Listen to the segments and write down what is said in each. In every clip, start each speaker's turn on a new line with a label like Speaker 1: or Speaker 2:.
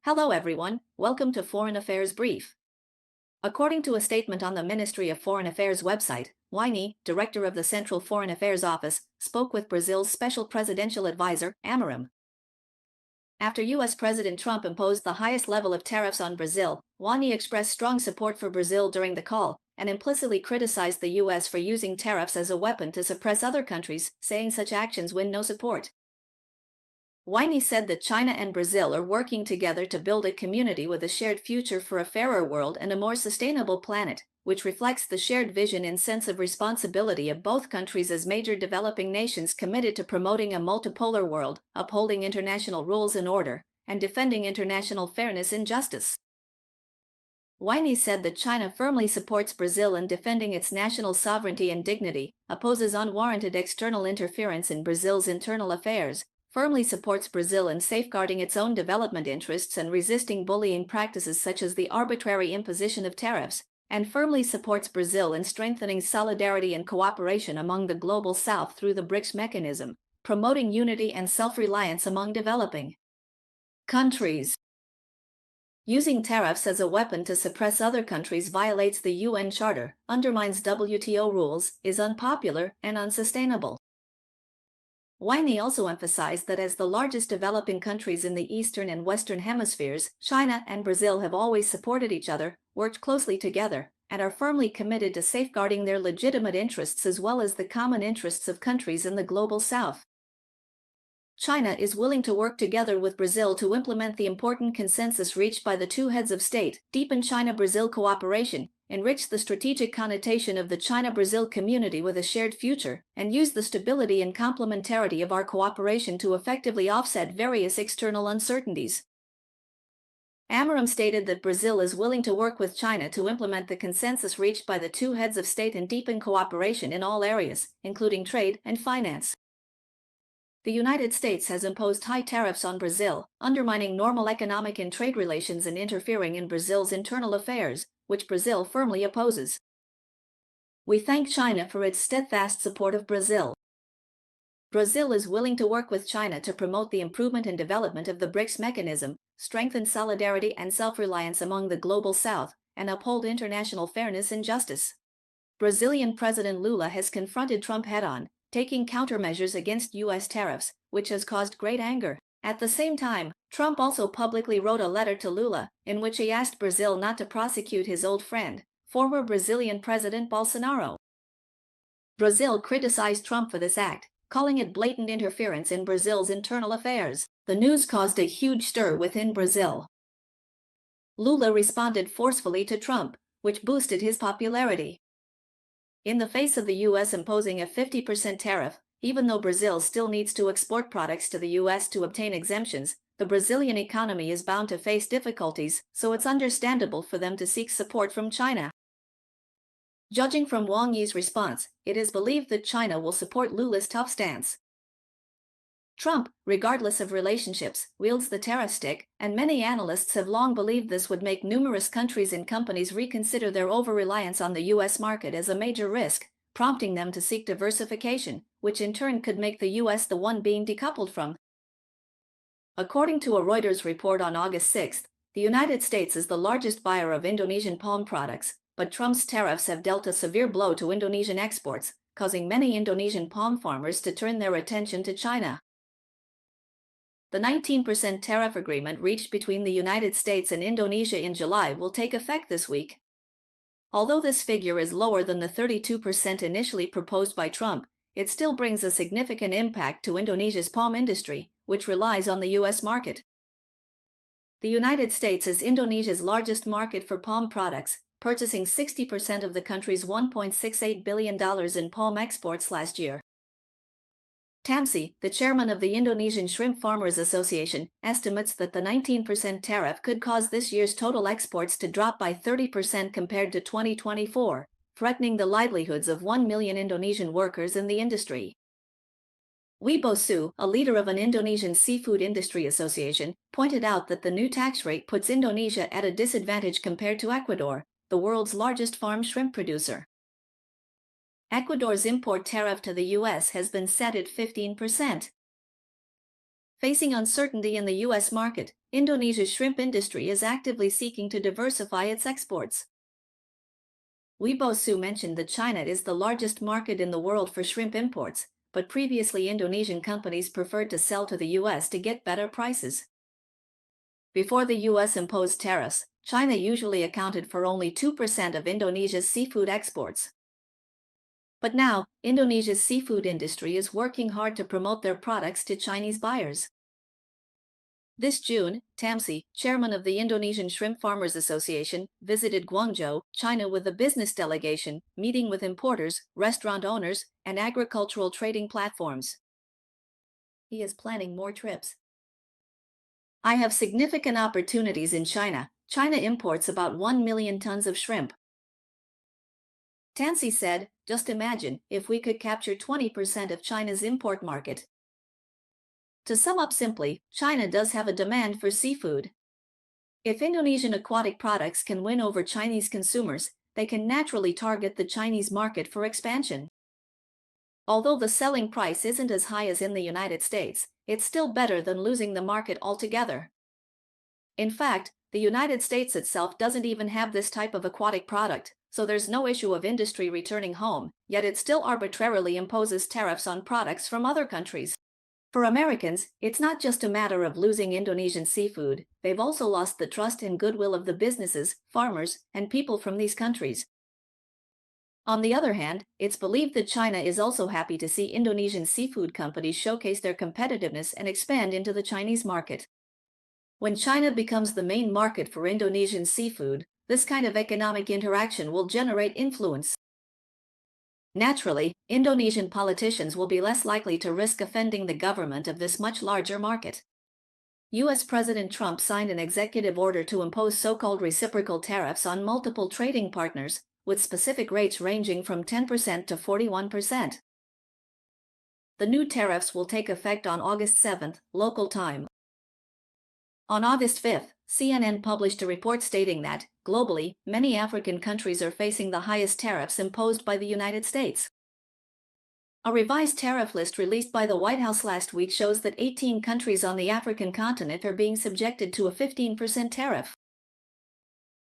Speaker 1: Hello everyone, welcome to Foreign Affairs Brief. According to a statement on the Ministry of Foreign Affairs website, Wang Yi, director of the Central Foreign Affairs Office, spoke with Brazil's special presidential advisor, Amorim. After U.S. President Trump imposed the highest level of tariffs on Brazil, Wang Yi expressed strong support for Brazil during the call, and implicitly criticized the U.S. for using tariffs as a weapon to suppress other countries, saying such actions win no support. Wang Yi said that China and Brazil are working together to build a community with a shared future for a fairer world and a more sustainable planet, which reflects the shared vision and sense of responsibility of both countries as major developing nations committed to promoting a multipolar world, upholding international rules and order, and defending international fairness and justice. Wang Yi said that China firmly supports Brazil in defending its national sovereignty and dignity, opposes unwarranted external interference in Brazil's internal affairs, firmly supports Brazil in safeguarding its own development interests and resisting bullying practices such as the arbitrary imposition of tariffs, and firmly supports Brazil in strengthening solidarity and cooperation among the Global South through the BRICS mechanism, promoting unity and self-reliance among developing countries. Using tariffs as a weapon to suppress other countries violates the UN Charter, undermines WTO rules, is unpopular, and unsustainable. Wang Yi also emphasized that as the largest developing countries in the Eastern and Western hemispheres, China and Brazil have always supported each other, worked closely together, and are firmly committed to safeguarding their legitimate interests as well as the common interests of countries in the Global South. China is willing to work together with Brazil to implement the important consensus reached by the two heads of state, deepen China-Brazil cooperation, enrich the strategic connotation of the China-Brazil community with a shared future, and use the stability and complementarity of our cooperation to effectively offset various external uncertainties. Amorim stated that Brazil is willing to work with China to implement the consensus reached by the two heads of state and deepen cooperation in all areas, including trade and finance. The United States has imposed high tariffs on Brazil, undermining normal economic and trade relations and interfering in Brazil's internal affairs, which Brazil firmly opposes. We thank China for its steadfast support of Brazil. Brazil is willing to work with China to promote the improvement and development of the BRICS mechanism, strengthen solidarity and self-reliance among the Global South, and uphold international fairness and justice. Brazilian President Lula has confronted Trump head-on, taking countermeasures against U.S. tariffs, which has caused great anger. At the same time, Trump also publicly wrote a letter to Lula, in which he asked Brazil not to prosecute his old friend, former Brazilian President Bolsonaro. Brazil criticized Trump for this act, calling it blatant interference in Brazil's internal affairs. The news caused a huge stir within Brazil. Lula responded forcefully to Trump, which boosted his popularity. In the face of the U.S. imposing a 50% tariff, even though Brazil still needs to export products to the U.S. to obtain exemptions, the Brazilian economy is bound to face difficulties, so it's understandable for them to seek support from China. Judging from Wang Yi's response, it is believed that China will support Lula's tough stance. Trump, regardless of relationships, wields the tariff stick, and many analysts have long believed this would make numerous countries and companies reconsider their over-reliance on the U.S. market as a major risk, prompting them to seek diversification, which in turn could make the U.S. the one being decoupled from. According to a Reuters report on August 6, the United States is the largest buyer of Indonesian palm products, but Trump's tariffs have dealt a severe blow to Indonesian exports, causing many Indonesian palm farmers to turn their attention to China. The 19% tariff agreement reached between the United States and Indonesia in July will take effect this week. Although this figure is lower than the 32% initially proposed by Trump, it still brings a significant impact to Indonesia's palm industry, which relies on the U.S. market. The United States is Indonesia's largest market for palm products, purchasing 60% of the country's $1.68 billion in palm exports last year. Tamsi, the chairman of the Indonesian Shrimp Farmers Association, estimates that the 19% tariff could cause this year's total exports to drop by 30% compared to 2024, threatening the livelihoods of 1 million Indonesian workers in the industry. Wibo Su, a leader of an Indonesian seafood industry association, pointed out that the new tax rate puts Indonesia at a disadvantage compared to Ecuador, the world's largest farm shrimp producer. Ecuador's import tariff to the U.S. has been set at 15%. Facing uncertainty in the U.S. market, Indonesia's shrimp industry is actively seeking to diversify its exports. Weibo Su mentioned that China is the largest market in the world for shrimp imports, but previously Indonesian companies preferred to sell to the U.S. to get better prices. Before the U.S. imposed tariffs, China usually accounted for only 2% of Indonesia's seafood exports. But now, Indonesia's seafood industry is working hard to promote their products to Chinese buyers. This June, Tamsi, chairman of the Indonesian Shrimp Farmers Association, visited Guangzhou, China with a business delegation, meeting with importers, restaurant owners, and agricultural trading platforms. He is planning more trips. I have significant opportunities in China. China imports about 1 million tons of shrimp. Tansy said, just imagine if we could capture 20% of China's import market. To sum up simply, China does have a demand for seafood. If Indonesian aquatic products can win over Chinese consumers, they can naturally target the Chinese market for expansion. Although the selling price isn't as high as in the United States, it's still better than losing the market altogether. In fact, the United States itself doesn't even have this type of aquatic product, so there's no issue of industry returning home, yet it still arbitrarily imposes tariffs on products from other countries. For Americans, it's not just a matter of losing Indonesian seafood, they've also lost the trust and goodwill of the businesses, farmers, and people from these countries. On the other hand, it's believed that China is also happy to see Indonesian seafood companies showcase their competitiveness and expand into the Chinese market. When China becomes the main market for Indonesian seafood, this kind of economic interaction will generate influence. Naturally, Indonesian politicians will be less likely to risk offending the government of this much larger market. U.S. President Trump signed an executive order to impose so-called reciprocal tariffs on multiple trading partners, with specific rates ranging from 10% to 41%. The new tariffs will take effect on August 7, local time. On August 5, CNN published a report stating that, globally, many African countries are facing the highest tariffs imposed by the United States. A revised tariff list released by the White House last week shows that 18 countries on the African continent are being subjected to a 15% tariff.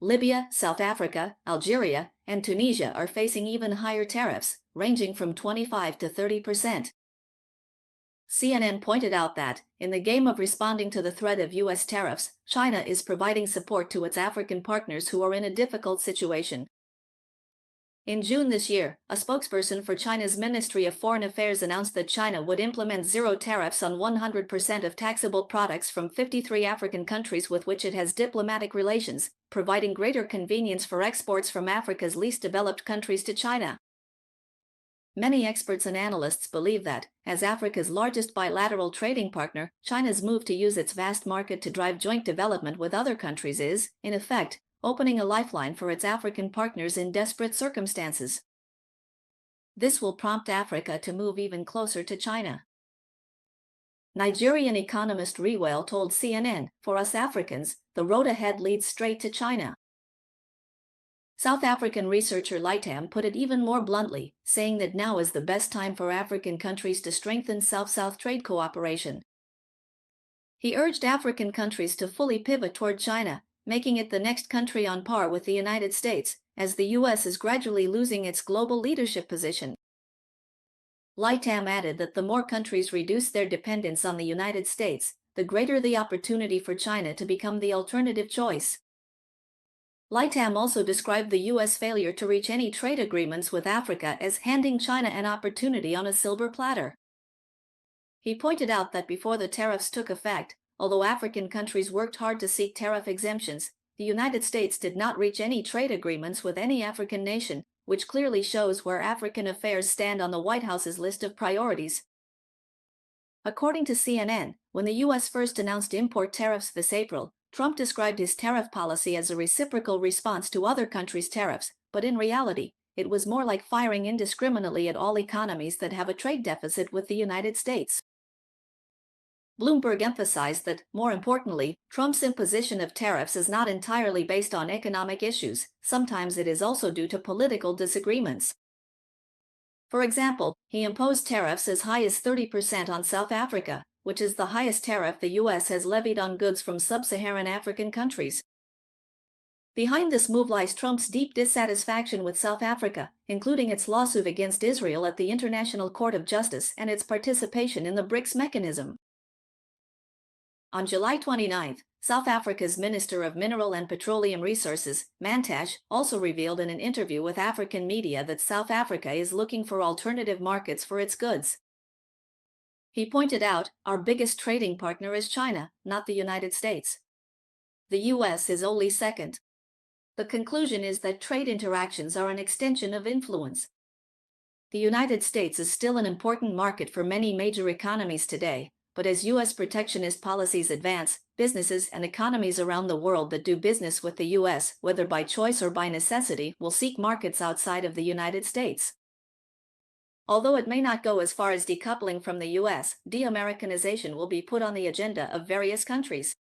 Speaker 1: Libya, South Africa, Algeria, and Tunisia are facing even higher tariffs, ranging from 25 to 30%. CNN pointed out that, in the game of responding to the threat of U.S. tariffs, China is providing support to its African partners who are in a difficult situation. In June this year, a spokesperson for China's Ministry of Foreign Affairs announced that China would implement zero tariffs on 100% of taxable products from 53 African countries with which it has diplomatic relations, providing greater convenience for exports from Africa's least developed countries to China. Many experts and analysts believe that, as Africa's largest bilateral trading partner, China's move to use its vast market to drive joint development with other countries is, in effect, opening a lifeline for its African partners in desperate circumstances. This will prompt Africa to move even closer to China. Nigerian economist Prevail told CNN, "For us Africans, the road ahead leads straight to China." South African researcher Lightam put it even more bluntly, saying that now is the best time for African countries to strengthen South-South trade cooperation. He urged African countries to fully pivot toward China, making it the next country on par with the United States, as the U.S. is gradually losing its global leadership position. Lightam added that the more countries reduce their dependence on the United States, the greater the opportunity for China to become the alternative choice. Lightam also described the U.S. failure to reach any trade agreements with Africa as handing China an opportunity on a silver platter. He pointed out that before the tariffs took effect, although African countries worked hard to seek tariff exemptions, the United States did not reach any trade agreements with any African nation, which clearly shows where African affairs stand on the White House's list of priorities. According to CNN, when the U.S. first announced import tariffs this April, Trump described his tariff policy as a reciprocal response to other countries' tariffs, but in reality, it was more like firing indiscriminately at all economies that have a trade deficit with the United States. Bloomberg emphasized that, more importantly, Trump's imposition of tariffs is not entirely based on economic issues, sometimes it is also due to political disagreements. For example, he imposed tariffs as high as 30% on South Africa, which is the highest tariff the U.S. has levied on goods from sub-Saharan African countries. Behind this move lies Trump's deep dissatisfaction with South Africa, including its lawsuit against Israel at the International Court of Justice and its participation in the BRICS mechanism. On July 29, South Africa's Minister of Mineral and Petroleum Resources, Mantashe, also revealed in an interview with African media that South Africa is looking for alternative markets for its goods. He pointed out, "Our biggest trading partner is China, not the United States. The US is only second." The conclusion is that trade interactions are an extension of influence. The United States is still an important market for many major economies today, but as U.S. protectionist policies advance, businesses and economies around the world that do business with the U.S., whether by choice or by necessity, will seek markets outside of the United States. Although it may not go as far as decoupling from the U.S., de-Americanization will be put on the agenda of various countries.